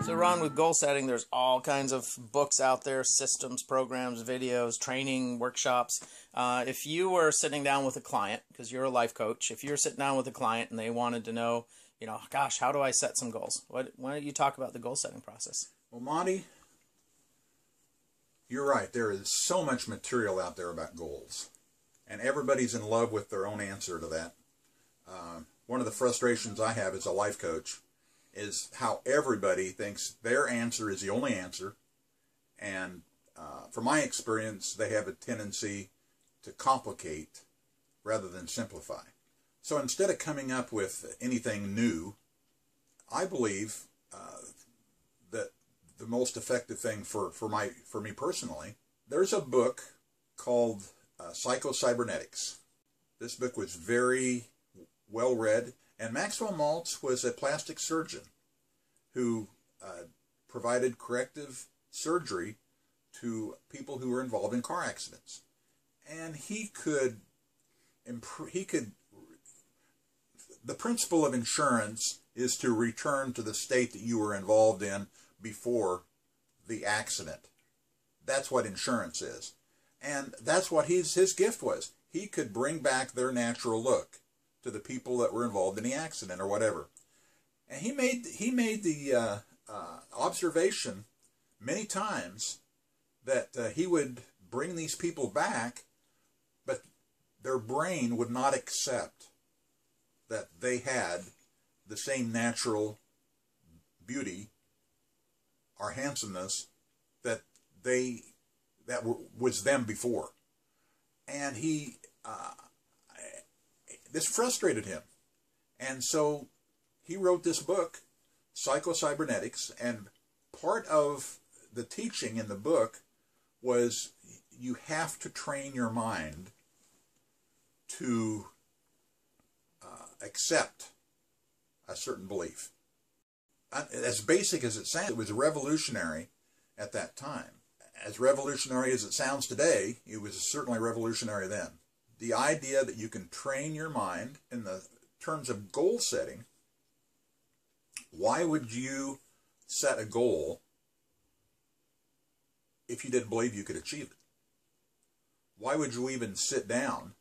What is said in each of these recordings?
So Ron, with goal setting, there's all kinds of books out there, systems, programs, videos, training, workshops. If you were sitting down with a client, because you're a life coach, if you're sitting down with a client and they wanted to know, gosh, how do I set some goals? Why don't you talk about the goal setting process? Well, Monty, you're right. There is so much material out there about goals, and everybody's in love with their own answer to that. One of the frustrations I have as a life coach is how everybody thinks their answer is the only answer, and from my experience, they have a tendency to complicate rather than simplify. So instead of coming up with anything new, I believe that the most effective thing for me personally, there's a book called Psycho-Cybernetics. This book was very well read, and Maxwell Maltz was a plastic surgeon who provided corrective surgery to people who were involved in car accidents. And the principle of insurance is to return to the state that you were involved in before the accident. That's what insurance is. And that's what his gift was. He could bring back their natural look to the people that were involved in the accident or whatever. And he made the observation many times that he would bring these people back, but their brain would not accept that they had the same natural beauty or handsomeness that was them before. And this frustrated him. And so he wrote this book, Psycho-Cybernetics, and part of the teaching in the book was you have to train your mind to accept a certain belief. As basic as it sounds, it was revolutionary at that time. As revolutionary as it sounds today, it was certainly revolutionary then. The idea that you can train your mind in the terms of goal setting. Why would you set a goal if you didn't believe you could achieve it? Why would you even sit down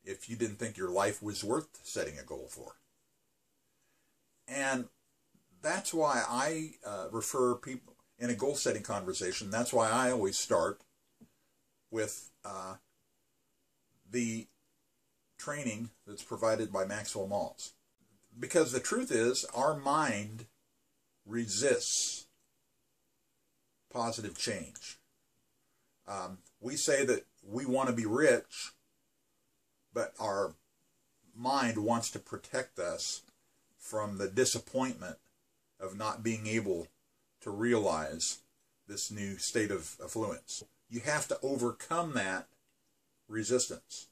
if you didn't think your life was worth setting a goal for? And that's why I refer people in a goal-setting conversation, that's why I always start with the training that's provided by Maxwell Maltz. Because the truth is, our mind resists positive change. We say that we want to be rich, but our mind wants to protect us from the disappointment of not being able to realize this new state of affluence. You have to overcome that resistance.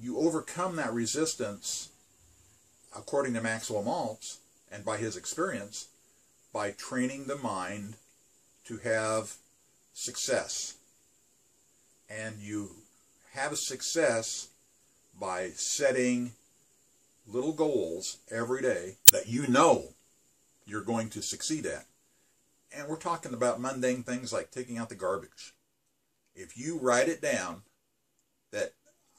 You overcome that resistance, according to Maxwell Maltz, and by his experience, by training the mind to have success. And you have success by setting little goals every day that you know you're going to succeed at. And we're talking about mundane things like taking out the garbage. If you write it down that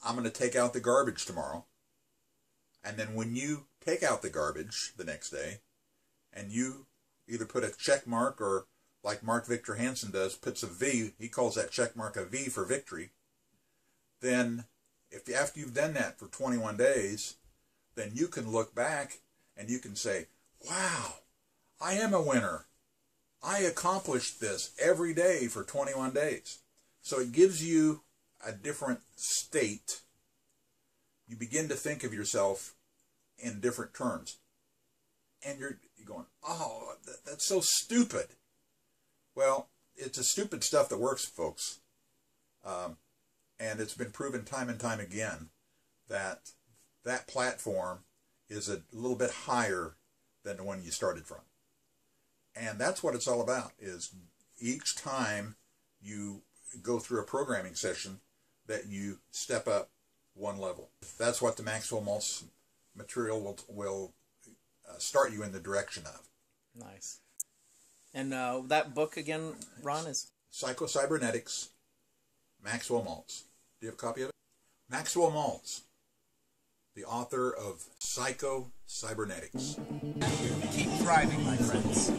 I'm going to take out the garbage tomorrow, and then when you take out the garbage the next day, and you either put a check mark or, like Mark Victor Hansen does, puts a V, he calls that check mark a V for victory, then if after you've done that for 21 days, then you can look back and you can say, wow, I am a winner. I accomplished this every day for 21 days. So it gives you a different state. You begin to think of yourself in different terms. And you're going, oh, that's so stupid. Well, it's the stupid stuff that works, folks. And it's been proven time and time again that that platform is a little bit higher than the one you started from. And that's what it's all about, is each time you go through a programming session that you step up one level. That's what the Maxwell Maltz material will start you in the direction of. Nice. And that book again, Ron, is Psycho-Cybernetics, Maxwell Maltz. Do you have a copy of it? Maxwell Maltz, the author of Psycho-Cybernetics. Keep thriving, my friends.